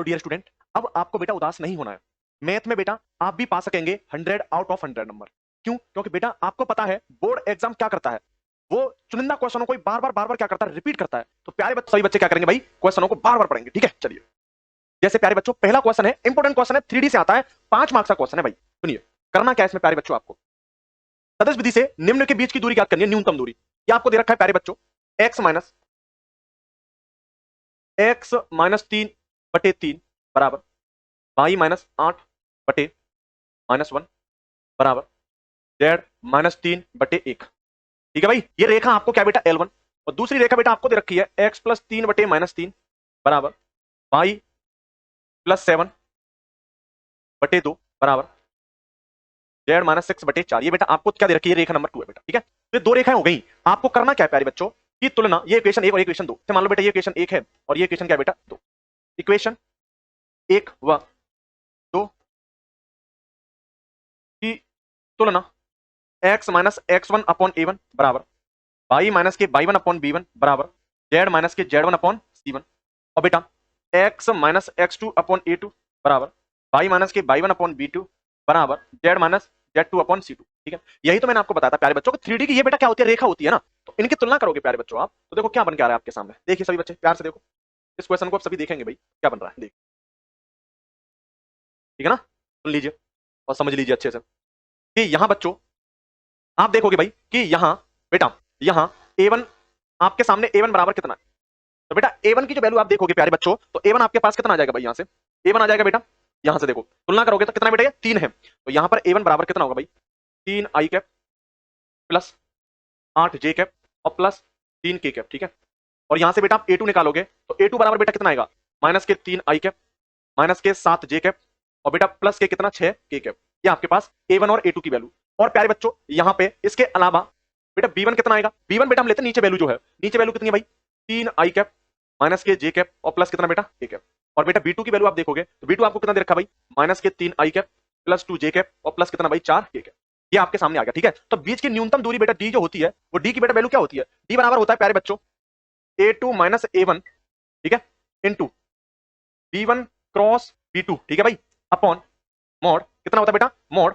Hello dear student, अब आपको बेटा उदास नहीं होना है। मैथ में बेटा आप भी पा सकेंगे 100 आउट ऑफ 100 नंबर। क्यों? क्योंकि बेटा आपको पता है बोर्ड एग्जाम क्या करता है, वो चुनिंदा क्वेश्चनों को बार बार क्या करता है, रिपीट करता है। तो प्यारे बच्चे, सभी बच्चे क्या करेंगे भाई, क्वेश्चनों को बार बार पढ़ेंगे। ठीक है, चलिए। जैसे प्यारे बच्चों, पहला क्वेश्चन है, इंपोर्टेंट क्वेश्चन है, 3D से आता है, 5 मार्क्स का क्वेश्चन है भाई। सुनिए, करना क्या है इसमें प्यारे बच्चों, आपको सदिश विधि से निम्न के बीच की दूरी ज्ञात करनी है, न्यूनतम दूरी। यह आपको दे रखा है प्यारे बच्चों, x-3/3 बराबर y-8/-1 बराबर z-3/1। ठीक है भाई, ये रेखा आपको क्या बेटा, L1। और दूसरी रेखा बेटा आपको दे रखी है x+3/-3 बराबर y+7/2 बराबर z-6/4। ये बेटा आपको क्या दे रखी है, रेखा नंबर 2 है बेटा। ठीक है, तो ये दो रेखाएं हो गई। आपको करना क्या है प्यारे बच्चों, की तुलना, ये इक्वेशन 1 और इक्वेशन 2 से, मान लो बेटा ये इक्वेशन 1 है और ये इक्वेशन क्या है बेटा 2। इक्वेशन 1 व 2 की तुलना x-x1/a1 बराबर y-y1/b1 बराबर z-z1/c1। और बेटा x-x2/a2 बराबर y-y1/b2 बराबर z-z2/c2। ठीक है, यही तो मैंने आपको बताया था प्यारे बच्चों को, 3D की ये बेटा क्या होती है, रेखा होती है ना। तो इनकी तुलना करोगे प्यारे बच्चों आप, तो देखो क्या बन के आ रहा है आपके सामने। देखिए सभी बच्चे प्यार से देखो, इस क्वेश्चन को आप सभी देखेंगे भाई क्या बन रहा है, देखिए। ठीक है ना, सुन लीजिए और समझ लीजिए अच्छे से कि यहां बच्चों आप देखोगे भाई कि यहां बेटा, यहां A1 आपके सामने, A1 बराबर कितना है। तो बेटा A1 की जो वैल्यू आप देखोगे प्यारे बच्चों, तो A1 आपके पास कितना आ जाएगा भाई, यहां से A1 आ जाएगा बेटा, यहां से देखो तुलना करोगे तो कितना बेटा, ये 3 है। तो यहां पर A1 बराबर कितना होगा भाई, 3i cap plus 8j cap और प्लस 3k कैप। ठीक है, और यहां से बेटा आप A2 निकालोगे तो A2 बराबर बेटा कितना आएगा, माइनस के 3i कैप माइनस के 7j कैप और बेटा प्लस के कितना 6k कैप। ये आपके पास A1 और A2 की वैल्यू। और प्यारे बच्चों यहाँ पे इसके अलावा बेटा B1 कितना आएगा, B1 बेटा हम लेते हैं नीचे वैल्यू जो है, नीचे वैल्यू कितनी है भाई, 3i कैप माइनस के j कैप और प्लस कितना बेटा k कैप। और बेटा B2 की वैल्यू आप देखोगे तो B2 आपको कितना दे रखा भाई, माइनस के 3i cap plus 2j cap और प्लस कितना भाई 4k कैप। ये आपके सामने आ गया। ठीक है, तो बीच की न्यूनतम दूरी बेटा d जो होती है, वो d की बेटा वैल्यू क्या होती है, d बराबर होता है प्यारे बच्चों A2 माइनस A1, ठीक है, इंटू B1 क्रॉस B2। ठीक है भाई, अपॉन मॉड कितना होता है बेटा, मॉड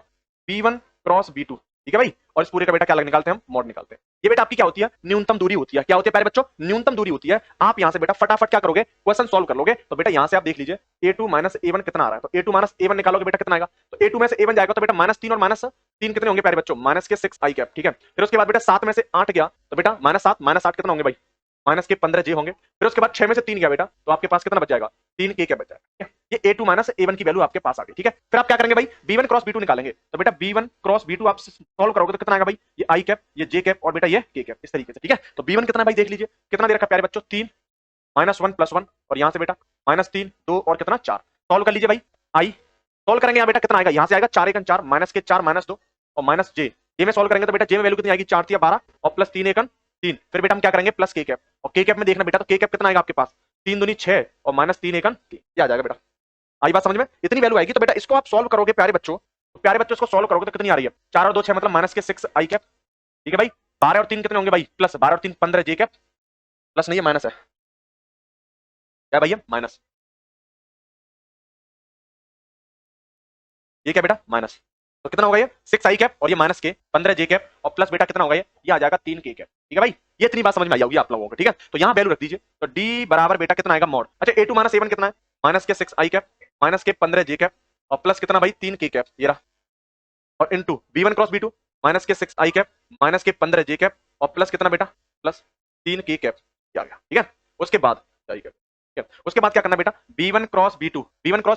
B1 क्रॉस B2। ठीक है भाई, और इस पूरे का बेटा क्या निकालते हैं हम, मॉड निकालते हैं। ये बेटा आपकी क्या होती है, न्यूनतम दूरी होती है। क्या होती है प्यारे बच्चों, न्यूनतम दूरी होती है। आप यहां से बेटा फटाफट क्या करोगे, क्वेश्चन सॉल्व कर लोगे। तो बेटा यहां से आप देख लीजिए A2 माइनस A1 कितना आ रहा है, तो A2 माइनस A1 निकालोगे बेटा कितना आएगा, तो A2 में से A1 जाएगा तो बेटा -3 और -3 कितने होंगे प्यारे बच्चों, माइनस के 6i कैप। ठीक है, फिर उसके बाद बेटा 7 में से 8 गया तो बेटा -7 कितना होंगे भाई, माइनस के 15j होंगे। फिर उसके बाद 6 में से 3 गया बेटा तो आपके पास कितना बच जाएगा, 3k क्या बच जाएगा। ये A2 माइनस A1 की वैल्यू आपके पास आ गई। ठीक है, फिर आप क्या करेंगे भाई, B1 क्रॉस B2 निकालेंगे। तो बेटा B1 क्रॉस B2 आप सॉल्व करोगे तो कितना आएगा भाई, ये i कैप, ये j कैप और बेटा ये k कैप, इस तरीके से। ठीक है, तो B1 कितना भाई देख लीजिए, कितना दे रखा प्यारे बच्चों, 3 -1 + 1 और यहां से बेटा -3 2 और कितना 4। सॉल्व कर लीजिए भाई, i सॉल्व करेंगे यहाँ बेटा कितना आएगा, यहां से आएगा 4 × 4 माइनस के 4 -2 और माइनस j। ये में सॉल्व करेंगे तो बेटा j में वैल्यू कितनी आएगी, 4 × 12 और प्लस 3 × 3। फिर बेटा हम क्या करेंगे, प्लस k कैप, और k कैप में देखना बेटा, तो k कैप कितना आएगा आपके पास, 3 दूनी 6 और माइनस 3 × 3। ये आ जाएगा बेटा, आई बात समझ में, इतनी वैल्यू आएगी। तो बेटा इसको आप सॉल्व करोगे प्यारे बच्चों, तो प्यारे बच्चों इसको सॉल्व करोगे तो कितनी आ रही है, 4 और 2 6 मतलब माइनस के 6i कैप। ठीक है भाई, 12 और 3 कितने होंगे भाई, प्लस 12 और 3 15j कैप, प्लस नहीं है माइनस है, क्या भैया माइनस, ये क्या बेटा माइनस। तो कितना होगा ये 6i कैप और ये माइनस के 15j कैप और प्लस बेटा कितना होगा, ये आ जाएगा 3k कैप। ठीक है भाई, ये इतनी बात समझ में आई होगी आप लोगों को। ठीक है, तो यहाँ वैल्यू रख दीजिए, तो d बराबर बेटा कितना आएगा मॉड, अच्छा A2 माइनस A1 कितना है, माइनस के 6i कैप माइनस के 15j कैप और प्लस कितना भाई 3k कैप, ये रहा, और into B1 cross B2 minus के 6i कैप माइनस के 15j कैप और प्लस कितना बेटा प्लस 3k कैप, ये आ गया। ठीक है, उसके बाद ठीक है, उसके बाद क्या करना बेटा, B1 क्रॉस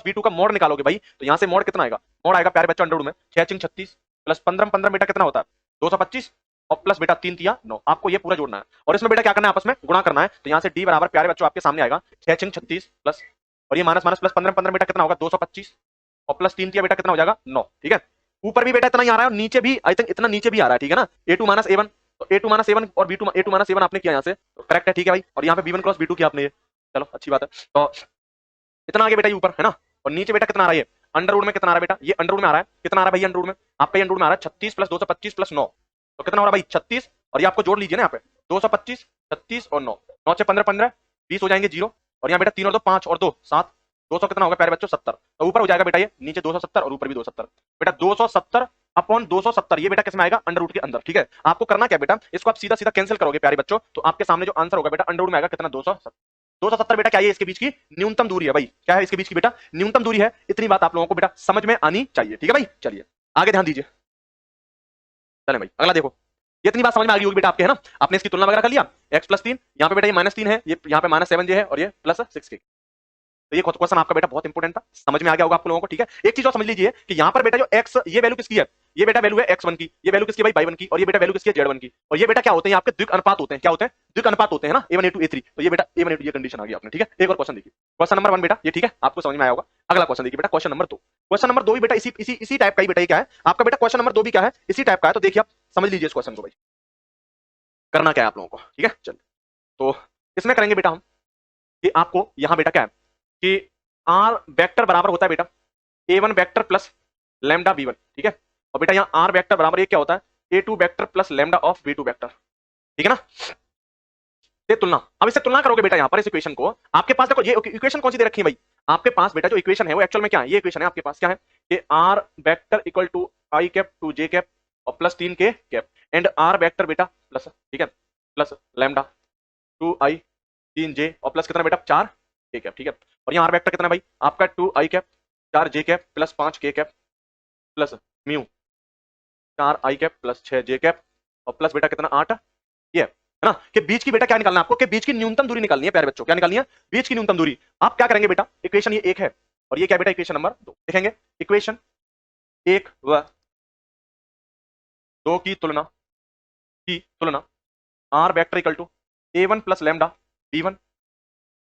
B2 का मोड निकालोगे भाई, तो यहां से मोड कितना आएगा, मोड आएगा प्यारे बच्चों अंडर रूट में 6 × 36 प्लस 15 15 बेटा कितना होता है 225 और प्लस बेटा 3 × 9। आपको ये पूरा जोड़ना है और इसमें बेटा क्या करना है, आपस में गुणा करना है। तो यहाँ से d बराबर प्यारे बच्चों आपके सामने आएगा 6 × 36 प्लस और ये माइनस माइनस प्लस 15 15 बेटा कितना होगा 225 और प्लस 3 बेटा कितना हो जाएगा 9। ठीक है, ऊपर भी बेटा इतना ही आ रहा है और नीचे भी आई थिंक इतना नीचे भी आ रहा है। ठीक है ना, A2 माइनस A1, तो A2 माइनस A1 और B2 A2 माइनस A1 आपने किया यहाँ से, तो करेक्ट है। ठीक है भाई, और यहाँ पे B1 क्रॉस B2 किया आपने, ये चलो अच्छी बात है। तो इतना आगे बेटा ये ऊपर है ना, और नीचे बेटा कितना आ रहा है, अंडर रूट में कितना आ रहा है बेटा, ये अंडर रूट में आ रहा है, कितना आ रहा है भाई अंडर रूट में, आपका ये अंडर रूट में आ रहा है 36 प्लस 225 प्लस 9, तो कितना हो रहा है भाई 36, और ये आपको जोड़ लीजिए ना यहाँ पे 225 36 और 9, 9 से 15 15 20 हो जाएंगे 0, और यहाँ बेटा 3 और 2 5 और 2 7 200 कितना होगा प्यारे बच्चों 70, तो ऊपर हो जाएगा बेटा ये नीचे 270 और ऊपर भी 270, बेटा 270 अपॉन 270 ये बेटा किसमें आएगा अंडर रूट के अंदर। ठीक है, आपको करना क्या बेटा, इसको आप सीधा सीधा कैंसिल करोगे प्यारे बच्चों, तो आपके सामने जो आंसर होगा बेटा अंडर रूट में आएगा कितना 270। 270 बेटा क्या है, इसके बीच की न्यूनतम दूरी है भाई, क्या है इसके बीच की बेटा न्यूनतम दूरी है। इतनी बात आप लोगों को बेटा समझ में आनी चाहिए। ठीक है भाई, चलिए आगे ध्यान दीजिए। चले भाई अगला देखो, ये इतनी बात समझ में आ गई होगी बेटा आपके, है ना, आपने इसकी तुलना वगैरह कर लिया, x प्लस 3 यहाँ पे बेटा ये -3 है, ये यहाँ पे -7j है और ये +6k। तो ये क्वेश्चन आपका बेटा बहुत इंपॉर्टेंट था, समझ में आ गया होगा आप लोगों को। ठीक है, एक चीज और समझ लीजिए कि यहाँ पर बेटा जो x ये वैल्यू किसकी है, ये बेटा वैल्यू है x1 की, ये वैल्यू किसकी भाई y1 की, और ये बेटा वैल्यू किसकी है z1 की, और ये बेटा क्या होते हैं आपके द्विक अनुपात होते हैं, क्या होते हैं द्विक अनुपात होते हैं ना, a1 a2 a3, तो ये बेटा a1 a2 ये कंडीशन आ गई आपने। ठीक है, एक और क्वेश्चन देखिए, क्वेश्चन नंबर 1 बेटा ये ठीक है आपको समझ में आया होगा। अगला क्वेश्चन देखिए बेटा क्वेश्चन नंबर 2, क्वेश्चन नंबर 2 भी बेटा इसी टाइप का ही बेटा, क्या है आपका बेटा क्वेश्चन नंबर 2 भी क्या है इसी टाइप का है। तो देखिए आप समझ लीजिए इस क्वेश्चन को भाई, करना क्या है आप लोगों को। ठीक है, चलिए तो इसमें करेंगे बेटा हम कि आपको यहां बेटा क्या है कि आर वेक्टर बराबर होता है बेटा a1 vector plus lambda b1। ठीक है, और बेटा यहाँ आर वेक्टर बराबर ये क्या होता है a2 vector plus lambda of b2 vector. ठीक है ना, ये तुलना, अब इससे तुलना करोगे बेटा यहाँ पर इस इक्वेशन को, आपके पास देखो ये इक्वेशन कौन सी दे रखी है भाई, आपके पास बेटा जो इक्वेशन है वो एक्चुअल में क्या है, ये इक्वेशन है आपके पास क्या है कि R vector equal to I cap two J cap और plus 3k cap and R vector बेटा प्लस, ठीक है, प्लस लैम्डा 2i 3j और प्लस कितना बेटा 4k कैप। ठीक है, और यहाँ आर वेक्टर कितना भाई आपका 2i cap 4j cap plus 5k cap plus mu 4i cap plus 6j cap और प्लस बेटा कितना 8, ये है ना, कि बीच की बेटा क्या निकालना है आपको, कि बीच की न्यूनतम दूरी निकालनी है प्यारे बच्चों, क्या निकालनी है बीच की न्यूनतम दूरी। आप क्या करेंगे बेटा, इक्वेशन ये एक है और ये क्या बेटा इक्वेशन नंबर 2, देखेंगे इक्वेशन 1 व 2 की तुलना R vector equal to a1 plus lambda b1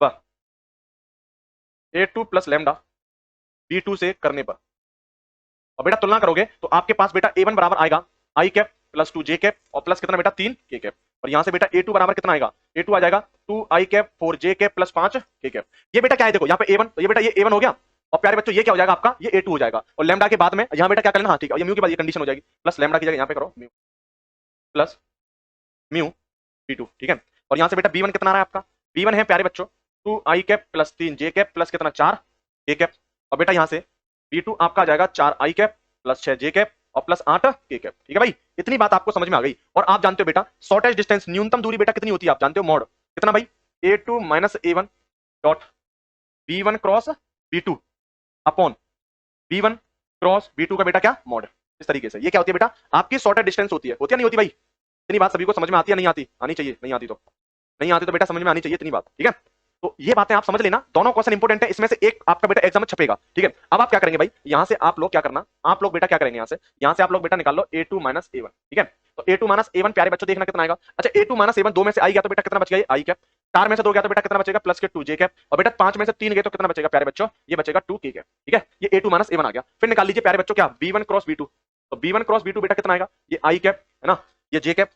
व a2 प्लस लैम्डा b2 से करने पर, और बेटा तुलना करोगे तो आपके पास बेटा a1 बराबर आएगा i cap plus 2j cap और प्लस कितना बेटा 3k कैप, और यहां से बेटा a2 बराबर कितना आएगा, a2 आ जाएगा 2i cap 4j cap plus 5k cap. ये बेटा क्या है देखो यहाँ पे a1, तो ये बेटा ये a1 हो गया, और प्यारे बच्चों ये क्या हो जाएगा आपका ये a2 हो जाएगा, और लैम्डा के बाद में यहाँ बेटा क्या करना, हाँ ठीक है, ये म्यू के बाद ये कंडीशन हो जाएगी, प्लस लैम्डा की जगह यहाँ पे करो म्यू प्लस म्यू b2। ठीक है, और यहाँ से बेटा b1 कितना आ रहा है आपका, b1 है प्यारे बच्चों 2i cap plus 3j cap plus कितना 4k कैप, और बेटा यहाँ से b2 आपका आ जाएगा 4i cap plus 6j cap और प्लस 8k कैप। ठीक है भाई, इतनी बात आपको समझ में आ गई। और आप जानते हो बेटा शॉर्टेज डिस्टेंस न्यूनतम दूरी बेटा कितनी होती है, आप जानते हो मॉड कितना भाई a2 minus a1 dot b1 cross b2 upon b1 cross b2 का बेटा क्या मॉड, इस तरीके से ये क्या होती है बेटा आपकी शॉर्टेज डिस्टेंस होती है नहीं होती भाई, इतनी बात सभी को समझ में आती है नहीं आती, आनी चाहिए, नहीं आती तो बेटा समझ में आनी चाहिए इतनी बात। ठीक है, तो ये बातें आप समझ लेना, दोनों क्वेश्चन इंपोर्टेंट है, इसमें से एक आपका बेटा एग्जाम में छपेगा। ठीक है, अब आप क्या करेंगे भाई, यहां से आप लोग क्या करना, आप लोग बेटा क्या करेंगे यहां से आप लोग बेटा निकाल लो a2 माइनस a1। ठीक है, तो a2 माइनस a1 प्यारे बच्चों देखना कितना आएगा, अच्छा a2 माइनस a1 दो में से आई गया तो बेटा कितना बच गया आई कैप, 4 में से 2 गया तो बेटा कितना बचेगा प्लस के 2j कैप, और बेटा 5 में से 3 गए तो कितना बचेगा प्यारे बच्चों ये बचेगा 2k कैप। ठीक है, ये a2 माइनस a1 आ गया, फिर निकाल लीजिए प्यारे बच्चों क्या b1 क्रॉस b2, तो b1 क्रॉस b2 बेटा कितना आएगा ये आई कैप है ना, ये j कैप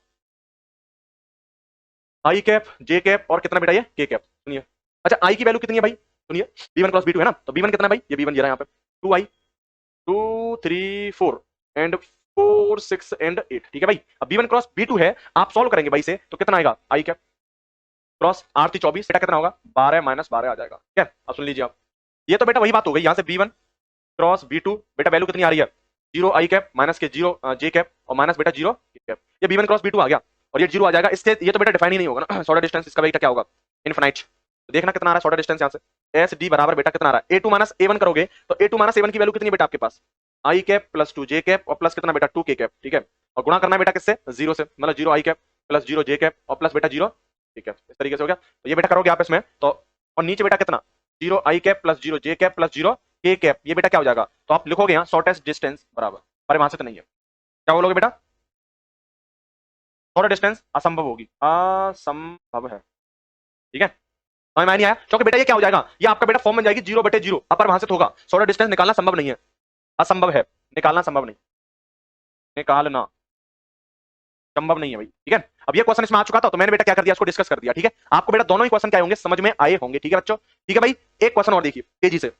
आई कैप j कैप और कितना बेटा ये k कैप। सुनिए अच्छा आई की वैल्यू कितनी है भाई, सुनिए b1 क्रॉस b2 है ना, तो b1 कितना है भाई ये b1 ये रहा यहाँ पे 2i 2 3 4 एंड 4 6 एंड 8। ठीक है भाई, अब b1 क्रॉस b2 है, आप सॉल्व करेंगे भाई से तो कितना आएगा i कैप क्रॉस 8 24 बेटा कितना होगा 12 माइनस 12 आ जाएगा। ठीक है, अब सुन लीजिए आप, ये तो बेटा वही बात हो गई, यहाँ से b1 क्रॉस b2 बेटा वैल्यू कितनी आ रही है 0 i कैप माइनस के 0 j कैप और माइनस बेटा 0 k कैप, ये b1 क्रॉस b2 आ गया और ये 0 आ जाएगा, इससे ये तो बेटा डिफाइन ही नहीं होगा ना शॉर्ट डिस्टेंस, इसका बेटा क्या होगा इनफिनाइट। तो देखना कितना आ रहा है शॉर्ट डिस्टेंस यहाँ से एस डी बराबर बेटा कितना आ रहा है a2 माइनस a1 करोगे तो a2 माइनस a1 की वैल्यू कितनी है बेटा आपके पास i cap plus 2j cap और प्लस कितना बेटा 2k कैप। ठीक है, और गुणा करना है बेटा किससे 0 से, मतलब 0 i cap plus 0 j cap और प्लस बेटा 0 k कैप, इस तरीके से हो गया। तो ये बेटा करोगे आप इसमें तो, और नीचे बेटा कितना 0 i cap plus 0 j cap plus 0 k cap, ये बेटा क्या हो जाएगा, तो आप लिखोगे यहाँ शॉर्टेस्ट डिस्टेंस बराबर, अरे वहां से तो नहीं है, क्या बोलोगे बेटा शॉर्ट डिस्टेंस असंभव होगी, असंभव है। ठीक है, समझ में नहीं आया, क्योंकि बेटा ये क्या हो जाएगा ये आपका बेटा फॉर्म बन जाएगी 0/0 अपर वहां से तो होगा, शॉर्ट डिस्टेंस निकालना संभव नहीं है, असंभव है, निकालना संभव नहीं, निकालना संभव नहीं है भाई। ठीक है, अब ये क्वेश्चन इसमें आ चुका था तो मैंने बेटा क्या कर दिया इसको डिस्कस कर दिया। ठीक है, आपको बेटा दोनों ही क्वेश्चन क्या होंगे समझ में आए होंगे। ठीक है बच्चों, ठीक है भाई, एक क्वेश्चन और देखिए तेजी से,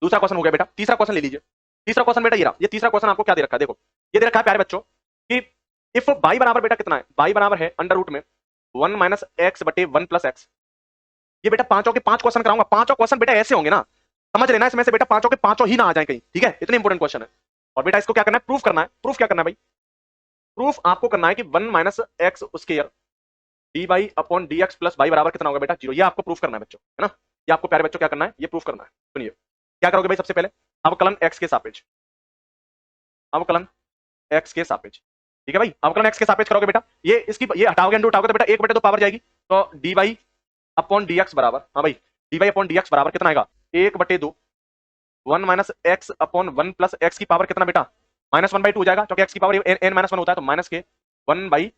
दूसरा क्वेश्चन हो गया बेटा, तीसरा क्वेश्चन ले लीजिए। तीसरा क्वेश्चन बेटा ये रहा, ये तीसरा क्वेश्चन आपको क्या दे रखा है, देखो ये दे रखा है प्यारे बच्चों कि इफ y बराबर बेटा कितना है, y बराबर है अंडर रूट में 1 माइनस x बटे 1 प्लस एक्स। ये बेटा पांचों के 5 क्वेश्चन कराऊंगा, पांचों क्वेश्चन बेटा ऐसे होंगे ना समझ लेना इसमें से बेटा पांचों के पांचों ही ना आ जाए कहीं, ठीक है, इतने इंपॉर्टेंट क्वेश्चन है। और बेटा इसको क्या करना है, प्रूफ करना है। प्रूफ क्या करना है भाई, प्रूफ आपको करना है कि 1 minus x square d y upon D x plus y बराबर कितना होगा बेटा 0। ये आपको प्रूफ करना है बच्चों, है ना, ये आपको प्यारे बच्चों क्या करना है, ये प्रूफ करना है। सुनिए क्या करोगे भाई, सबसे पहले अवकलन एक्स के सापेक्ष, अवकलन एक्स के सापेक्ष, ठीक है भाई, अवकलन एक्स के सापेक्ष करोगे बेटा, ये इसकी ये हटाओगे इंटू उठाओगे तो बेटा 1/2 पावर जाएगी, तो d y upon D x बराबर, हाँ भाई d y upon D x बराबर कितना आएगा 1/2 1 minus x upon 1 plus x की पावर कितना बेटा -1/2 हो जाएगा, क्योंकि एक्स की पावर n -1 होता है, तो माइनस के 1/2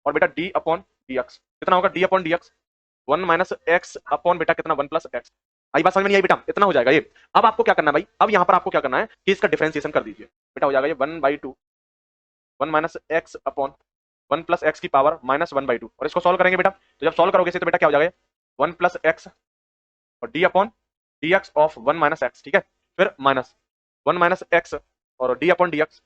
और बेटा डी अपॉन डी एक्स कितना होगा, D upon D x 1 minus x upon बेटा कितना 1 प्लस एक्स। आई बात समझ में नहीं आई बेटा, इतना हो जाएगा ये। अब आपको क्या करना है भाई, अब यहाँ पर आपको क्या करना है कि इसका डिफरेंशिएशन कर दीजिए बेटा, हो जाएगा ये 1/2 1 minus x upon 1 plus x की पावर -1/2, और इसको सॉल्व करेंगे बेटा, तो जब सॉल्व करोगे इसे तो बेटा क्या हो जाएगा 1 प्लस एक्स और D upon D x of 1 minus x, ठीक है, फिर माइनस 1 माइनस एक्स और डी अपॉन डी एक्स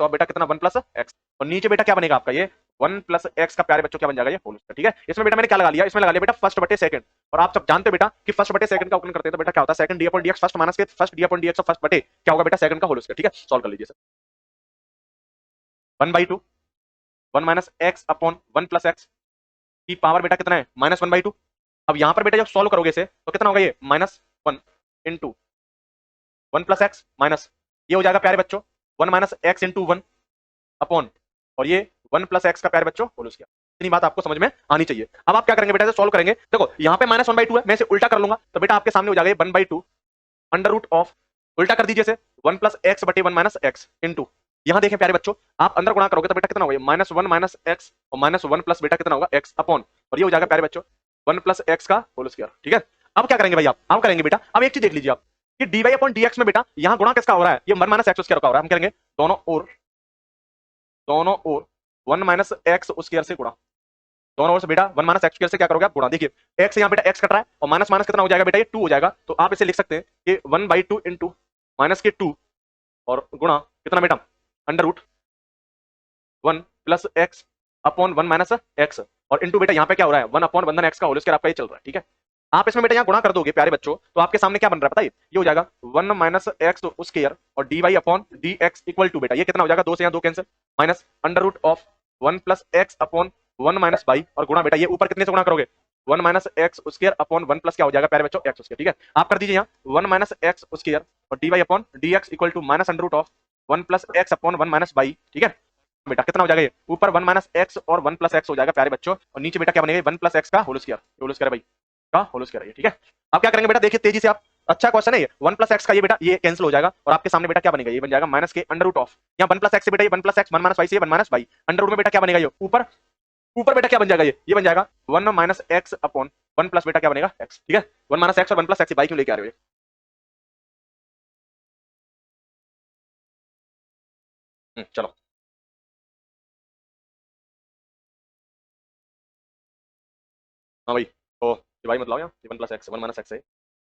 और बेटा कितना 1 प्लस एक्स, और नीचे बेटा क्या बनेगा आपका ये 1 प्लस एक्स का प्यारे बच्चों क्या बन जाएगा ये होल स्क्वायर, ठीक है। इसमें बेटा मैंने क्या लगा लिया, इसमें लगा लिया बेटा फर्स्ट बटे सेकंड, और आप सब जानते हो बेटा कि फर्स्ट बटे सेकंड का अवकलन करते हैं तो बेटा क्या होता है second D upon D X first minus K first D upon D X और फर्स्ट बटे क्या होगा बेटा सेकंड का होल स्क्वायर, ठीक है। सॉल्व कर लीजिए sir, 1/2 1 minus x upon 1 plus x की पावर बेटा कितना है -1/2। अब यहां पर बेटा जब सॉल्व करोगे इसे तो कितना होगा ये -1 इंटू 1 प्लस एक्स माइनस ये हो जाएगा प्यारे बच्चों 1 माइनस एक्स इंटू 1 अपॉन और ये 1 प्लस एक्स का प्यारे बच्चों होल स्क्वायर। इतनी बात आपको समझ में आनी चाहिए। अब आप क्या करेंगे बेटा, सॉल्व करेंगे, देखो यहाँ पे -1/2 है, मैं इसे उल्टा कर लूंगा तो बेटा आपके सामने हो जाएगा 1/2 अंडर रूट ऑफ, उल्टा कर दीजिए इसे 1 प्लस एक्स बटे 1 माइनस एक्स इंटू, यहाँ देखें प्यारे बच्चों आप अंदर गुणा करोगे तो बेटा कितना होगा -1 माइनस एक्स और -1 प्लस बेटा कितना होगा एक्स अपॉन, और ये हो जाएगा प्यारे बच्चों 1 प्लस एक्स का होल स्क्वायर, ठीक है। अब क्या करेंगे भाई आप करेंगे बेटा, अब एक चीज देख लीजिए आप कि d y upon D x में बेटा यहाँ गुणा किसका हो रहा है, ये 1 माइनस एक्स स्क्वायर का हो रहा है, हम करेंगे दोनों ओर 1 माइनस एक्स स्क्वायर से गुणा, दोनों ओर से बेटा 1 माइनस एक्स स्क्वायर से क्या करोगे आप गुणा, देखिए एक्स यहाँ बेटा एक्स कट रहा है और माइनस माइनस कितना हो जाएगा बेटा ये 2 हो जाएगा, तो आप इसे लिख सकते हैं कि 1/2 इंटू माइनस के 2 और गुणा कितना बेटा under root 1 plus x upon 1 minus x, और इंटू बेटा यहाँ पे क्या हो रहा है 1 अपॉन 1 एक्स का होल स्क्वायर आपका ये चल रहा है, ठीक है। आप इसमें बेटा यहाँ गुणा कर दोगे प्यारे बच्चों तो आपके सामने क्या बन रहा है बताइए, ये हो जाएगा 1 माइनस एक्स स्क्वायर और d y upon D x equal to बेटा ये कितना हो जाएगा 2 से यहाँ 2 cancel minus under root of 1 plus x upon 1 minus y और गुणा बेटा ये ऊपर कितने से गुणा करोगे 1 minus x square upon 1 plus क्या हो जाएगा प्यारे बच्चों एक्स स्क्वायर, ठीक है। आप कर दीजिए यहाँ 1 माइनस एक्स स्क्वायर और d y upon D x equal to minus under root of 1 plus x upon 1 minus y, ठीक है। बेटा कितना हो जाएगा ये ऊपर 1 माइनस एक्स और 1 प्लस एक्स हो जाएगा प्यारे बच्चों, और नीचे बेटा क्या बनेगा 1 प्लस एक्स का होल स्क्वायर भाई का होल स्क्वायर है, ठीक है। अब क्या करेंगे बेटा देखिए तेजी से आप, अच्छा क्वेश्चन है ये 1 प्लस एक्स का ये बेटा ये कैंसिल हो जाएगा और आपके सामने बेटा क्या बनेगा ये बन जाएगा माइनस के अंडर रूट ऑफ यहाँ 1 प्लस एक्स से बेटा ये 1 प्लस एक्स 1 माइनस वाई से 1 माइनस वाई अंडर रूट में बेटा क्या बनेगा ये ऊपर बेटा क्या बन जाएगा ये बन जाएगा 1 माइनस एक्स अपॉन 1 प्लस बेटा क्या बनेगा एक्स, ठीक है। 1 माइनस एक्स और 1 प्लस एक्स बाई क्यों लेके आ रहे हो, चलो हाँ भाई, तो ये भाई मतलब यहाँ 1 प्लस एक्स 1 माइनस एक्स है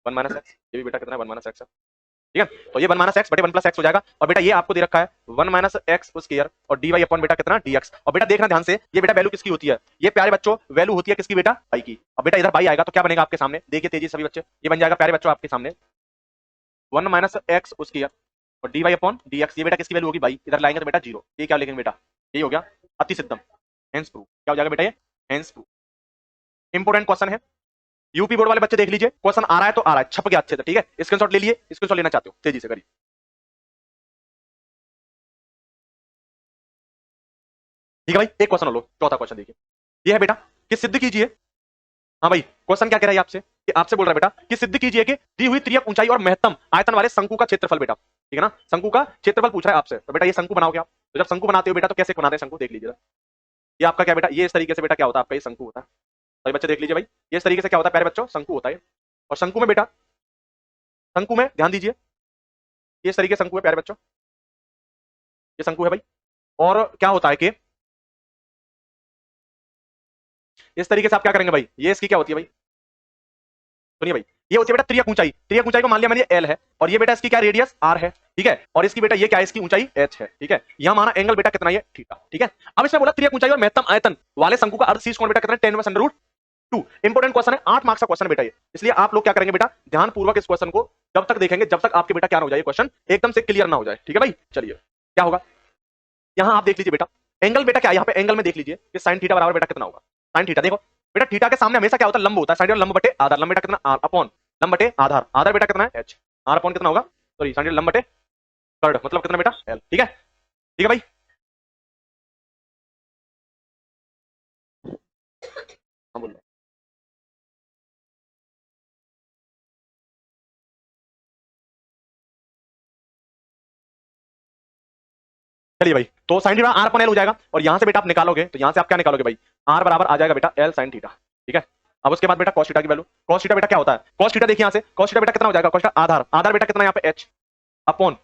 1 माइनस एक्स, ये भी बेटा कितना है 1 माइनस एक्स है, ठीक है। तो ये 1 माइनस एक्स बटे 1 प्लस एक्स हो जाएगा, और बेटा ये आपको दे रखा है 1 माइनस एक्स स्क्वायर और डी वाई अपॉन बेटा कितना डी एक्स, और बेटा देखना ध्यान से ये बेटा वैल्यू किसकी होती है, ये प्यारे बच्चों वैल्यू होती है किसकी बेटा बाई की। अब बेटा इधर बाई आएगा तो क्या बनेगा आपके सामने, देखिए तेजी सभी बच्चे ये बन जाएगा प्यारे बच्चों आपके सामने 1 माइनस एक्स स्क्वायर और d y upon D x, ये बेटा किसकी वैल्यू होगी बाई, इधर लाएंगे तो बेटा 0, ये क्या लिखेंगे बेटा यही हो गया अति सिद्धम, हेंस प्रूफ, क्या हो जाएगा बेटा ये हेंस प्रूफ। इंपोर्टेंट क्वेश्चन है, यूपी बोर्ड वाले बच्चे देख लीजिए, क्वेश्चन आ रहा है तो आ रहा है, छप गया अच्छे से, ठीक है। स्क्रीनशॉट ले लिए, स्क्रीनशॉट लेना चाहते हो तेजी से करिए, ठीक है भाई। एक क्वेश्चन लो, चौथा क्वेश्चन देखिए, ये है बेटा कि सिद्ध कीजिए, हाँ भाई क्वेश्चन क्या कह रहा है आपसे कि आपसे बोल रहा है बेटा कि सिद्ध कीजिए कि दी हुई त्रियक ऊंचाई और महत्तम आयतन वाले शंकु का क्षेत्रफल बेटा, ठीक है ना, शंकु का क्षेत्रफल पूछ रहा है आपसे, तो बेटा ये शंकु बनाओगे आप, तो जब शंकु बनाते हो बेटा तो कैसे बनाते हैं शंकु देख लीजिए, ये आपका क्या बेटा ये इस तरीके से बेटा क्या होता है आपका ये शंकु होता है, भाई बच्चे देख लीजिए भाई ये इस तरीके से क्या होता है प्यारे बच्चों शंकु होता है, और शंकु में बेटा शंकु में ध्यान दीजिए ये इस तरीके से शंकु है प्यारे बच्चों, ये शंकु है भाई, और क्या होता है कि इस तरीके से आप क्या करेंगे भाई ये इसकी क्या होती है भाई, सुनिए भाई ये होती है बेटा त्रियक ऊंचाई को मान लिया मैंने एल है, और ये बेटा इसकी क्या रेडियस आर है, ठीक है, और इसकी बेटा ये क्या है इसकी ऊंचाई एच है, ठीक है। यहां माना एंगल बेटा कितना ये थीटा, ठीक है। अब इसमें बोला त्रियक ऊंचाई और महत्तम आयतन वाले शंकु का अर्ध शीर्ष कोण बेटा कितना 10 √, 2 इंपोर्टेंट क्वेश्चन है, 8 मार्क्स का क्वेश्चन है बेटा ये, इसलिए आप लोग क्या करेंगे बेटा, ध्यानपूर्वक इस क्वेश्चन को जब तक देखेंगे जब तक आपके बेटा क्या ना हो जाए, क्वेश्चन एकदम से क्लियर ना हो जाए, ठीक है भाई। चलिए क्या होगा, यहां आप देख लीजिए बेटा, एंगल बेटा क्या है, यहाँ पे एंगल में देख लीजिए कि साइन थीटा बराबर बेटा कितना होगा, साइन थीटा देखो बेटा, थीटा के सामने हमेशा क्या होता है, लंब होता है, साइन लंब बटे आधार, लंब बेटा कितना आर अपॉन लंब बटे आधार, आधार बेटा कितना है एच, आर अपॉन कितना होगा, सॉरी साइन लंब बटे कर्ड मतलब कितना बेटा एल, ठीक है, ठीक है भाई। हाँ बोल, चलिए भाई, तो sine theta r upon l हो जाएगा, और यहां से बेटा आप निकालोगे तो यहां से आप क्या निकालोगे भाई, आर बराबर आ जाएगा बेटा एल साइन थीटा, ठीक है। अब उसके बाद बेटा cos थीटा की वैल्यू, cos थीटा बेटा क्या होता है, cos थीटा देखिए यहां से, cos थीटा बेटा कितना हो जाएगा, cos थीटा आधार, आधार बेटा कितना यहाँ पे h अपॉन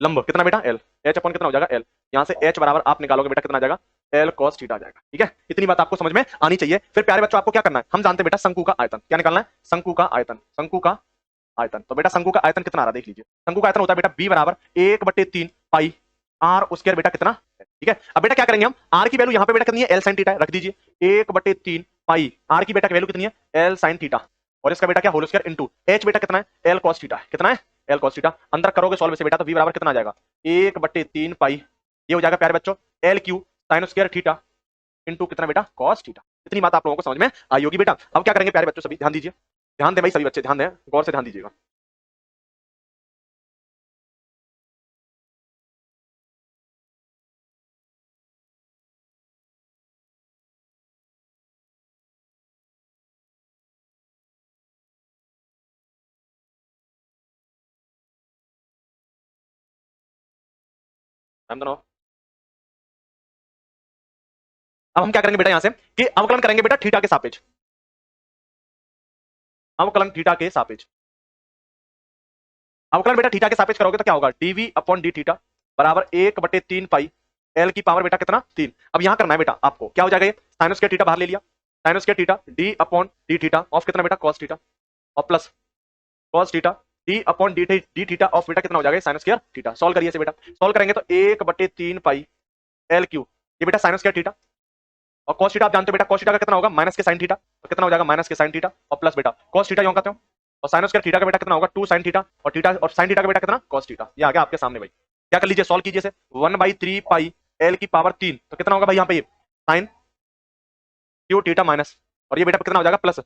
लंब कितना बेटा एल, h अपॉन कितना हो जाएगा एल, यहां से h बराबर आप निकालोगे बेटा कितना आ जाएगा एल cos थीटा आ जाएगा, ठीक है। इतनी बात आपको समझ में आनी चाहिए। फिर प्यारे बच्चों आपको क्या करना है, हम जानते हैं बेटा शंकु का आयतन, क्या निकालना है, शंकु का आयतन, शंकु का आयतन, तो बेटा शंकु का आयतन कितना आ रहा है देख लीजिए, शंकु का आयतन होता है बेटा b बराबर 1/3 पाई आर स्क्वायर बेटा कितना, ठीक है। अब बेटा क्या करेंगे हम, आर की वैल्यू यहाँ पे बेटा कितनी है एल साइन थीटा रख दीजिए, 1/3 पाई आर की बेटा की वैल्यू कितनी है एल साइन थीटा, और इसका बेटा क्या होल स्क्वायर इनटू एच बेटा कितना है एल cos थीटा, कितना है एल cos थीटा, अंदर करोगे सॉल्व से बेटा तो v बराबर कितना आ जाएगा 1/3 पाई, ये हो जाएगा प्यारे बच्चों L Q sine square theta into कितना बेटा cos थीटा। इतनी बात आप लोगों को समझ में आई होगी बेटा। अब क्या करेंगे प्यारे बच्चों, सभी ध्यान दीजिए, ध्यान दें भाई सभी बच्चे ध्यान दें, गौर से ध्यान दीजिएगा। ध्यान दो। अब हम क्या करेंगे बेटा यहां से कि अवकलन करेंगे बेटा थीटा के सापेक्ष, अवकलन थीटा के सापेक्ष, अवकलन बेटा थीटा के सापेक्ष करोगे तो क्या होगा डीवी अपॉन डी थीटा बराबर 1/3 पाई एल की पावर बेटा कितना 3। अब यहां करना है बेटा आपको, क्या हो जाएगा ये साइन स्क्वायर थीटा बाहर ले लिया, sine square theta D upon d theta of कितना बेटा cos थीटा, और plus cos theta D upon d theta of बेटा कितना हो जाएगा साइन स्क्वायर थीटा। सॉल्व करिए इसे बेटा, सॉल्व करेंगे तो 1/3 पाई एल क्यू, ये बेटा साइन स्क्वायर थीटा, और cos थीटा आप जानते हो बेटा cos थीटा का कितना होगा माइनस के साइन थीटा, तो कितना हो जाएगा माइनस के साइन थीटा, और प्लस बेटा cos थीटा यूं कहते हो, और साइन स्क्वायर थीटा का बेटा कितना होगा 2 sin थीटा, और थीटा और sin थीटा का बेटा कितना cos थीटा। ये आ गया आपके सामने भाई, क्या कर लीजिए सॉल्व कीजिए इसे, 1/3 पाई एल की पावर 3, तो कितना होगा भाई यहाँ पे ये साइन क्यू थीटा माइनस, और ये बेटा कितना हो जाएगा plus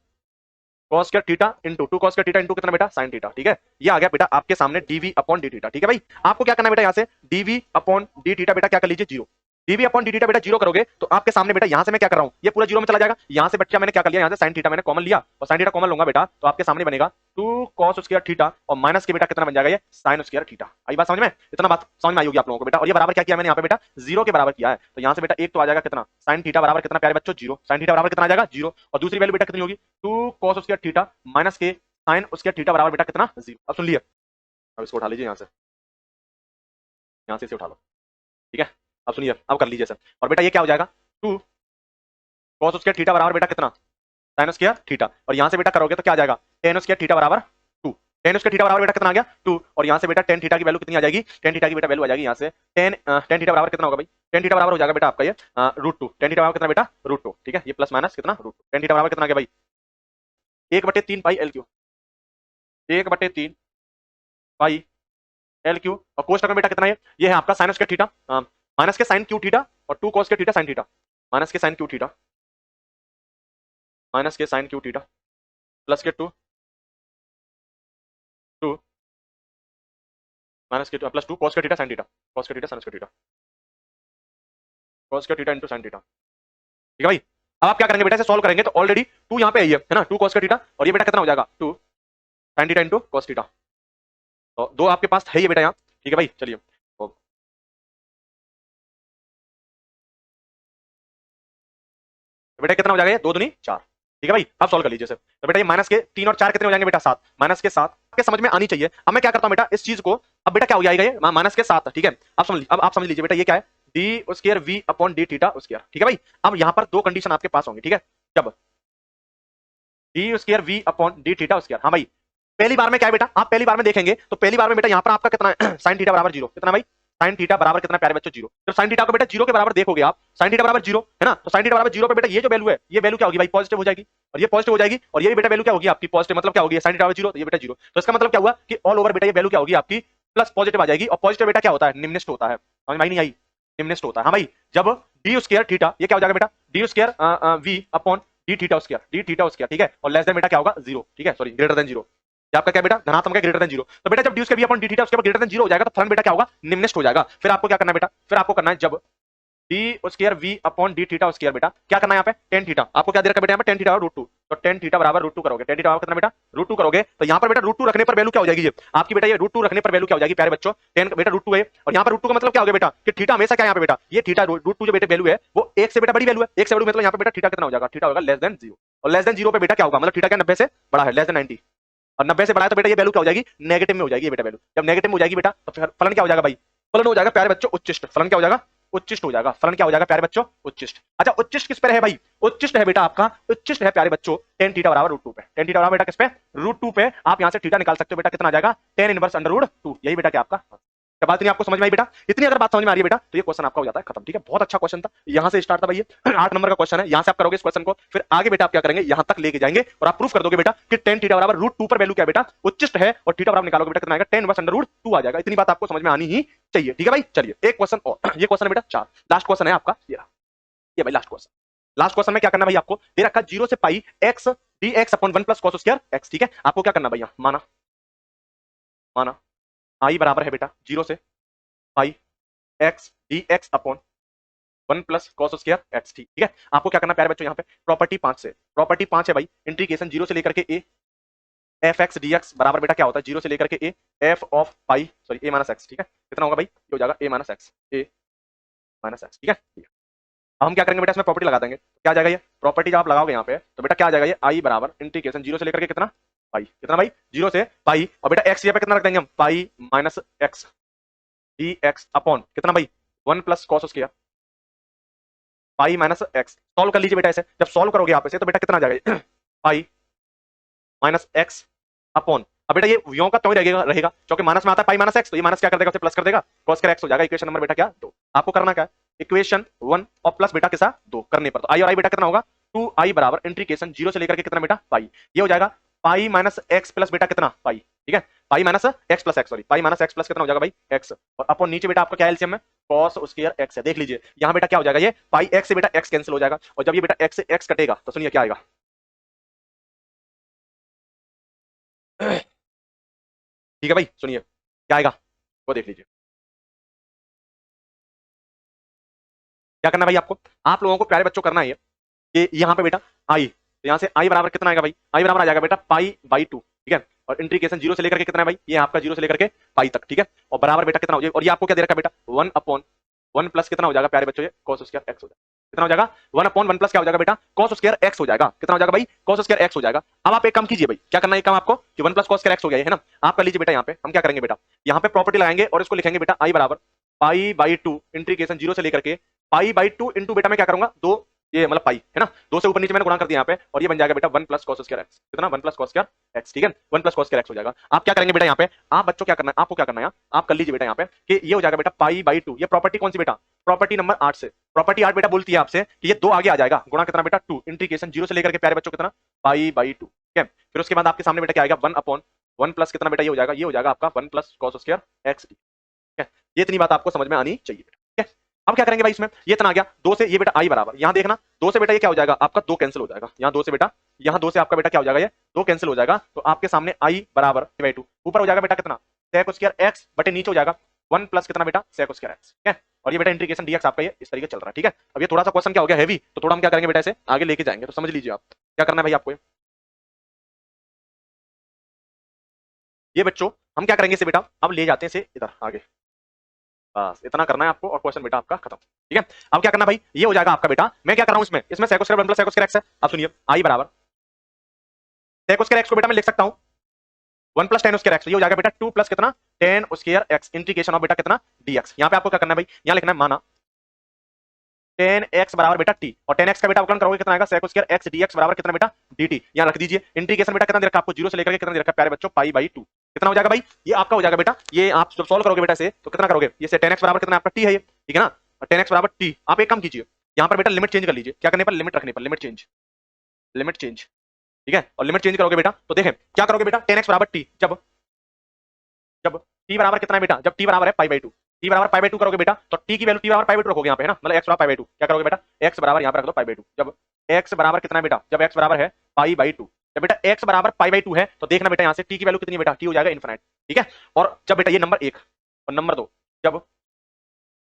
cos square theta into 2 cos square theta into कितना बेटा sin थीटा, ठीक है। ये आ गया बेटा आपके सामने dv अपॉन डी थीटा, ठीक है भाई। आपको क्या करना है बेटा यहाँ से dv अपॉन डी थीटा बेटा क्या कर लीजिए 0, dv अपॉन डी थीटा बेटा 0 करोगे तो आपके सामने बेटा यहाँ से मैं क्या कर रहा हूँ ये पूरा 0 में चला जाएगा, यहाँ से बच्चा मैंने क्या कर लिया यहाँ से sin थीटा मैंने कॉमन लिया, और sin थीटा कॉमन लूंगा बेटा तो आपके सामने बनेगा 2 cos स्क्वायर थीटा और माइनस के बेटा कितना बन जाएगा ये sin स्क्वायर थीटा। आई बात समझ में, इतना बात समझ में आई होगी आप लोगों को बेटा। और ये बराबर क्या किया मैंने यहाँ पे बेटा 0 के बराबर किया है, तो यहाँ से बेटा एक तो आ जाएगा कितना sin थीटा बराबर कितना प्यारे बच्चों 0, sin थीटा बराबर कितना आ जाएगा 0, और दूसरी वैल्यू बेटा कितनी होगी 2 cos स्क्वायर थीटा माइनस के sin स्क्वायर थीटा बराबर बेटा कितना 0। अब सुन लिया, अब इसको उठा लीजिए यहाँ से इसे उठा लो, ठीक है। अब सुनिए अब कर लीजिए सर, और बेटा ये क्या हो जाएगा 2 cos स्क्वायर थीटा बराबर बेटा कितना sin स्क्वायर थीटा, और यहाँ से बेटा करोगे तो क्या आ जाएगा tan स्क्वायर थीटा बराबर 2, tan स्क्वायर थीटा बराबर बेटा कितना आ गया 2, और यहाँ से बेटा tan थीटा की वैल्यू कितनी आ जाएगी, tan थीटा की बेटा वैल्यू आ जाएगी यहाँ से tan थीटा बराबर कितना होगा भाई, tan थीटा बराबर हो जाएगा बेटा आपका ये √2, tan थीटा बराबर कितना बेटा √2, ठीक है। ये प्लस माइनस कितना √2, tan थीटा बराबर कितना आ गया भाई 1/3 pi L Q, 1/3 pi L Q, और कोष्टक में बेटा कितना है ये है आपका साइन स्क्वायर थीटा माइनस के साइन क्यू थीटा और 2 cos square theta sine theta, minus के साइन क्यू थीटा माइनस के साइन क्यू थीटा प्लस के 2 2 माइनस के plus 2 cos square theta sine theta, cos square theta sine square theta, cos square theta into sine theta, ठीक है भाई। अब आप क्या करेंगे बेटा इसे सॉल्व करेंगे तो ऑलरेडी 2 यहाँ पे आई है ना 2 cos स्क्वायर थीटा, और ये बेटा कितना हो जाएगा 2 sine theta into cos theta, तो 2 आपके पास है ये बेटा यहाँ, ठीक है भाई। चलिए तो बेटा कितना हो जाएगा ये 2 दूनी 4, ठीक है भाई। अब सॉल्व कर लीजिए सर, तो बेटा ये माइनस के 3 और 4 कितने हो जाएंगे बेटा 7, माइनस के 7 के समझ में आनी चाहिए। अब मैं क्या करता हूँ बेटा इस चीज को, अब बेटा क्या हो जाएगा ये माइनस के 7, ठीक है। अब आप समझ लीजिए बेटा ये क्या है d square v upon d theta square, ठीक है भाई। अब यहाँ पर 2 कंडीशन आपके पास होंगी, ठीक है। जब d square v upon d theta square, हाँ भाई पहली बार में क्या है बेटा आप पहली बार में देखेंगे तो पहली बार में बेटा यहाँ पर आपका कितना है साइन थीटा बराबर 0, कितना भाई साइन थीटा बराबर कितना प्यारे बच्चों, जीरो। जब साइन थीटा को बेटा जीरो के बराबर देखोगे आप, साइन थीटा बराबर जीरो है ना, तो साइन थीटा बराबर जीरो पे बेटा ये जो वैल्यू है, ये वैल्यू क्या होगी भाई, पॉजिटिव हो जाएगी, और ये पॉजिटिव हो जाएगी, और ये भी बेटा वैल्यू क्या होगी आपकी, पॉजिटिव। मतलब क्या होगी, साइन थीटा बराबर जीरो, तो ये बेटा जीरो। तो इसका मतलब क्या हुआ कि ऑल ओवर बेटा ये वैल्यू क्या होगी आपकी, प्लस पॉजिटिव आ जाएगी। और पॉजिटिव बेटा क्या होता है, निम्नलिखित होता है। समझ में आई नहीं आई, निम्नलिखित होता है। हाँ भाई, जब डी स्क्वायर थीटा, ये क्या हो जाएगा बेटा, d square v upon d theta square, d theta square, ठीक है, और लेस देन बेटा क्या होगा, जीरो, ठीक है, सॉरी ग्रेटर देन जीरो। आपका क्या बेटा, धनात्मक है, ग्रेटर देन जीरो। तो बेटा जब d square v upon d theta उसके बाद ग्रेटर देन जीरो हो जाएगा, तो फलन बेटा क्या होगा, निम्नलिखित हो जाएगा। फिर आपको क्या करना है बेटा, फिर आपको करना है जब d square v upon d theta square, बेटा क्या करना है यहाँ पे, टेन थीटा। आपको क्या दे रखा है बेटा, यहाँ पे टेन थीटा रूट टू, तो टेन थीटा बराबर रूट टू करोगे, टेन थीटा बराबर कितना बेटा, रूट टू करोगे, तो यहाँ पर बेटा रूट टू रखने पर वैल्यू क्या हो जाएगी, ये आपकी बेटा ये रूट टू रखने पर वैल्यू क्या हो जाएगी प्यारे बच्चों, टेन बेटा रूट टू है। और यहाँ पर रूट टू का मतलब क्या हो गया बेटा, कि थीटा हमेशा क्या यहाँ पे बेटा, ये थीटा रूट टू जो बेटा वैल्यू है वो एक से बेटा बड़ी वैल्यू है, एक से बड़ी मतलब यहाँ पे बेटा थीटा कितना हो जाएगा, थीटा होगा लेस देन जीरो। और लेस देन जीरो पे बेटा क्या होगा, मतलब थीटा क्या 90 से बड़ा है, लेस देन 90, और 90 से बड़ा है तो बेटा ये वैल्यू क्या हो जाएगी, नेगेटिव में हो जाएगी ये बेटा वैल्यू। जब नेगेटिव में हो जाएगी बेटा तो फिर फलन क्या हो जाएगा भाई, फलन हो जाएगा प्यारे बच्चों उच्चिष्ट। फलन क्या हो जाएगा, उच्चिष्ट हो जाएगा। फलन क्या हो जाएगा प्यारे बच्चों, उच्चिष्ट। अच्छा उच्चिष्ट किस पर है भाई, उच्चिष्ट है बेटा आपका, उच्चिष्ट है प्यारे बच्चों टेन थीटा बराबर रूट टू पे, टेन थीटा बराबर बेटा किस पे, रूट टू पे। आप यहां से थीटा निकाल सकते हो बेटा, कितना आ जाएगा, tan inverse under root two. यही बेटा क्या आपका, क्या बात नहीं आपको समझ में आई बेटा, इतनी अगर बात समझ में आ रही है बेटा तो ये क्वेश्चन आपका हो जाता है खत्म, ठीक है। बहुत अच्छा क्वेश्चन था, यहां से स्टार्ट था भाई, ये 8 नंबर का क्वेश्चन है। यहां से आप करोगे इस क्वेश्चन को, फिर आगे बेटा आप क्या करेंगे, यहां तक लेके जाएंगे और आप प्रूफ कर दोगे बेटा कि टेन थीटा बराबर रूट टू पर वैल्यू क्या है बेटा, उच्चिष्ट है, और थीटा बराबर निकालोगे बेटा कितना आएगा, tan inverse under root two आ जाएगा। इतनी बात आपको समझ में आनी ही चाहिए, ठीक है भाई। चलिए एक क्वेश्चन और, ये क्वेश्चन है बेटा 4, लास्ट क्वेश्चन है आपका, ये भाई लास्ट क्वेश्चन। लास्ट क्वेश्चन में क्या करना भाई, आपको दे रखा जीरो से pi X D X upon one plus cos square X, ठीक है। आपको क्या करना भैया, माना माना आई बराबर है बेटा जीरो से pi X D X upon one plus cos square X, ठीक है। आपको क्या करना प्यारे बच्चों, यहाँ पे प्रॉपर्टी 5 से, प्रॉपर्टी 5 है भाई, इंटीग्रेशन जीरो से लेकर के A F x D x बराबर बेटा क्या होता है, जीरो से लेकर के A F of pi sorry A minus x, ठीक है। कितना होगा भाई, ये हो जाएगा ए माइनस एक्स, ए माइनस एक्स, ठीक है। अब हम क्या करेंगे बेटा, इसमें प्रॉपर्टी लगा देंगे, क्या आ जाएगा ये प्रॉपर्टी जब आप लगाओगे यहाँ पे, तो बेटा क्या आ जाएगा, ये आई बराबर इंटीग्रेशन जीरो से लेकर के कितना पाई, कितना भाई, जीरो से पाई, और बेटा एक्स यहाँ पे कितना रख देंगे हम, pi minus x D X upon कितना भाई, one plus cos square pi minus x. Solve कर लीजिए बेटा इसे, जब सॉल्व करोगे आप इसे तो बेटा कितना आ जाएगा, पाई माइनस एक्स अपॉन, अब बेटा ये व्योम का तो रहेगा रहेगा क्योंकि माइनस में आता है पाई माइनस एक्स, तो ये माइनस क्या कर देगा, उसे प्लस कर देगा, कॉस स्क्वायर एक्स हो जाएगा। इक्वेशन नंबर बेटा क्या, दो। आपको करना क्या है, इक्वेशन 1 और प्लस बेटा के साथ 2 करने पर, तो आई और आई बेटा कितना होगा, 2i बराबर इंटीग्रेशन जीरो से लेकर के कितना बेटा पाई, ये हो जाएगा पाई माइनस एक्स प्लस बेटा कितना पाई, ठीक है, pi minus x plus x, sorry pi minus x plus कितना हो जाएगा भाई एक्स, और अपॉन नीचे बेटा आपका क्या एलसीएम है, cos स्क्वायर एक्स है। देख लीजिए यहाँ बेटा क्या हो जाएगा, ये पाई एक्स से बेटा एक्स कैंसिल हो जाएगा, और जब ये बेटा एक्स से एक्स कटेगा तो सुनिए क्या आएगा, ठीक है भाई सुनिए क्या आएगा, वो देख लीजिए। क्या करना भाई आपको, आप लोगों को प्यारे बच्चों करना है कि यहाँ पे बेटा आई, तो यहाँ से आई बराबर कितना आएगा भाई, आई बराबर आ जाएगा बेटा पाई बाई टू, ठीक है, और इंटीग्रेशन जीरो से लेकर के कितना है भाई, ये आपका जीरो से लेकर के पाई तक, ठीक है, और बराबर बेटा कितना हो जाएगा, और ये आपको क्या दे रखा है बेटा, वन अपॉन वन प्लस कितना हो जाएगा प्यारे बच्चों, ये कॉस स्क्वायर एक्स हो जाएगा, कितना हो जाएगा, वन अपॉन वन प्लस क्या हो जाएगा बेटा, कॉस स्क्वायर एक्स हो जाएगा, कितना हो जाएगा भाई, कॉस स्क्वायर एक्स हो जाएगा। अब आप एक काम कीजिए भाई, क्या करना है काम आपको, कि one plus cos square X हो गया है ना, आप कर लीजिए बेटा, यहाँ पे हम क्या करेंगे बेटा, यहाँ पे प्रॉपर्टी लगाएंगे और इसको लिखेंगे बेटा आई बराबर pi by two integration zero से लेकर के पाई बाई टू इंटू बेटा में क्या करूंगा, दो ये मतलब पाई है ना, दो से ऊपर नीचे मैंने गुणा कर दिया यहाँ पे, और ये बन जाएगा बेटा one plus cos square X, कितना one plus cos square X, ठीक है, one plus cos square X हो जाएगा। आप क्या करेंगे बेटा यहाँ पे, आप बच्चों क्या करना है, आपको क्या करना है, आप कर लीजिए बेटा यहाँ पे कि ये हो जाएगा बेटा पाई बाई टू, ये प्रॉपर्टी कौन सी बेटा, प्रॉपर्टी नंबर 8 से, प्रॉपर्टी 8 बेटा बोलती है आपसे कि ये दो आगे आ जाएगा, गुणा कितना बेटा टू इंटीग्रेशन जीरो से लेकर के प्यारे बच्चों कितना पाई बाई टू, ठीक है। फिर उसके बाद आपके सामने बेटा क्या आएगा, वन अपॉन वन प्लस कितना बेटा, ये हो जाएगा, ये हो जाएगा आपका one plus cos square X, ठीक है। ये इतनी बात आपको समझ में आनी चाहिए बेटा, ठीक है। अब क्या करेंगे भाई, इसमें ये इतना आ गया, दो से ये बेटा आई बराबर, यहाँ देखना दो से बेटा ये क्या हो जाएगा आपका, दो कैंसिल हो जाएगा, यहाँ दो से बेटा, यहाँ दो से आपका बेटा क्या हो जाएगा, ये दो कैंसिल हो जाएगा, तो आपके सामने आई बराबर बाई टू, ऊपर हो जाएगा बेटा कितना सेक स्क्वायर एक्स बटे नीचे हो जाएगा वन प्लस कितना बेटा सेक स्क्वायर एक्स, ठीक है। और ये बेटा इंटीग्रेशन डीएक्स आपका ये इस तरीके चल रहा है, ठीक है। अब ये थोड़ा सा क्वेश्चन क्या हो गया हैवी, तो थोड़ा हम क्या करेंगे बेटा इसे आगे लेके जाएंगे, तो समझ लीजिए आप क्या करना है भाई आपको, ये बच्चों हम क्या करेंगे इसे बेटा, अब ले जाते हैं इसे इधर आगे, बस इतना करना है आपको और क्वेश्चन बेटा आपका खत्म, ठीक है। अब क्या करना भाई, ये हो जाएगा आपका बेटा, मैं क्या कर रहा हूं इसमें, इसमें sec square one plus sec square x है। अब सुनिए आई बराबर सेक स्क्वायर एक्स को बेटा मैं लिख सकता हूं one plus ten square x, ये हो जाएगा बेटा टू प्लस कितना ten square x integration of बेटा कितना डीएक्स। यहाँ पे आपको क्या करना है भाई, यहाँ लिखना है माना टेन एक्स बराबर बेटा टी, और टेन एक्स का बेटा अवकलन करोगे कितना आएगा, sec square x D x बराबर कितना बेटा dt। यहाँ रख दीजिए। इंटीग्रेशन बेटा कितना दे रखा आपको, 0 से लेकर के कितना दे रखा प्यारे बच्चों, पाई बाई 2। कितना हो जाएगा भाई, ये आपका हो जाएगा बेटा, ये आप जब सॉल्व करोगे बेटा से तो कितना करोगे, ये से टेन एक्स बराबर कितना आपका टी है ये, ठीक है ना, टेन एक्स बराबर टी। आप एक काम कीजिए, यहाँ पर बेटा लिमिट चेंज कर लीजिए, क्या करने पर, लिमिट रखने पर, लिमिट चेंज, लिमिट चेंज, ठीक है। और लिमिट चेंज करोगे बेटा तो देखें क्या करोगे बेटा, टेन एक्स बराबर टी, जब जब टी बराबर कितना है बेटा, जब टी बराबर है पाई बाई 2, टी बराबर पाई बाई 2 करोगे बेटा तो टी की वैल्यू टी बराबर पाई बाई 2 रखोगे यहाँ पे, है ना, मतलब एक्स बराबर पाई बाई 2, क्या करोगे बेटा, एक्स बराबर यहाँ पे रख दो पाई बाई 2। जब एक्स बराबर कितना है बेटा, जब एक्स बराबर है पाई बाई 2, जब बेटा एक्स बराबर पाई बाई 2 है तो देखना बेटा यहाँ से टी की वैल्यू कितनी है बेटा, टी हो जाएगा इनफिनिट, ठीक है। और जब बेटा ये नंबर 1 और नंबर 2, जब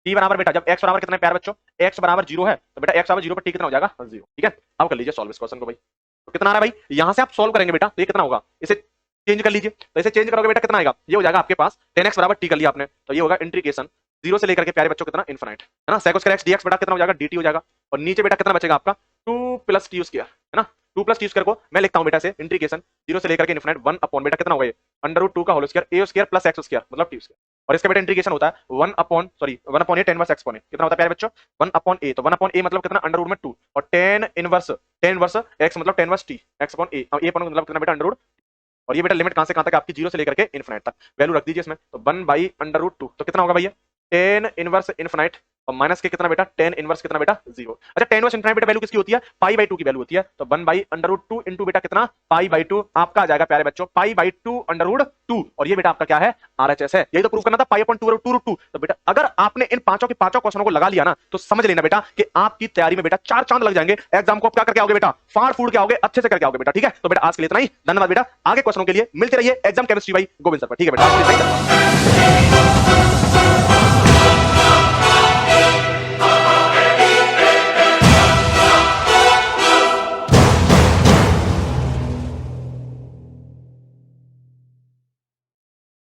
टी बराबर बेटा, जब एक्स बराबर कितना है प्यारे बच्चों, एक्स बराबर 0 है तो बेटा एक्स बराबर 0 पर टी कितना हो जाएगा, 0, ठीक है। अब कर लीजिए सॉल्व इस क्वेश्चन को भाई, तो कितना आ रहा है भाई, यहां से आप सॉल्व करेंगे बेटा तो ये कितना होगा, इसे चेंज कर लीजिए, तो इसे चेंज करोगे बेटा कितना आएगा, ये हो जाएगा आपके पास टेन एक्स बराबर टी कर लिया आपने तो ये होगा इंटीग्रेशन 0 से लेकर के प्यारे बच्चों कितना इनफिनिट, है ना, सेक स्क्वायर एक्स डीएक्स बेटा कितना हो जाएगा, dt हो जाएगा। और नीचे बेटा कितना बचेगा आपका 2 प्लस टी स्क्वायर, है ना, 2 प्लस टी स्क्वायर को मैं लिखता हूं बेटा से इंटीग्रेशन 0 से लेकर के इनफिनिट 1 अपॉन बेटा कितना होगा ये अंडर रूट 2 का whole square a square plus x square मतलब टी स्क्वायर। और इसका बेटा इंटीग्रेशन होता है 1 upon a tan inverse x upon a, कितना होता है प्यारे बच्चों 1 अपॉन a, तो 1 अपॉन a मतलब कितना अंडर रूट में 2 और tan इनवर्स x मतलब tan inverse t x upon a, अब a अपॉन मतलब कितना बेटा अंडर रूट, और ये बेटा लिमिट कहां से कहां तक आपकी 0 से लेकर के इनफिनिट तक, वैल्यू रख दीजिए इसमें, तो 1 बाई अंडर रूट 2 तो कितना होगा भैया tan इनवर्स इनफिनिट और माइनस के कितना बेटा tan इनवर्स कितना बेटा 0। अच्छा tan इनवर्स इनफिनिट बेटा वैल्यू किसकी होती है, पाई बाई 2 की वैल्यू होती है, तो 1 बाई अंडर रूट 2 इंटू बेटा कितना पाई बाई 2 आपका आ जाएगा प्यारे बच्चों पाई बाई 2 अंडर रूट 2, और ये बेटा आपका क्या है आरएचएस है, यही तो प्रूफ करना था पाई अपॉन 2 रूट 2। तो बेटा अगर आपने इन पांचों के पांचों क्वेश्चनों को लगा लिया ना तो समझ लेना बेटा कि आपकी तैयारी में बेटा 4 चांद लग जाएंगे, एग्जाम को आप क्या करके आओगे बेटा, फाड़ फूड़ के आओगे, अच्छे से करके आओगे बेटा, ठीक है। तो बेटा आज के लिए इतना ही, धन्यवाद बेटा, आगे क्वेश्चनों के लिए मिलते रहिए एग्जाम केमिस्ट्री भाई गोविंद सर पर, ठीक है बेटा।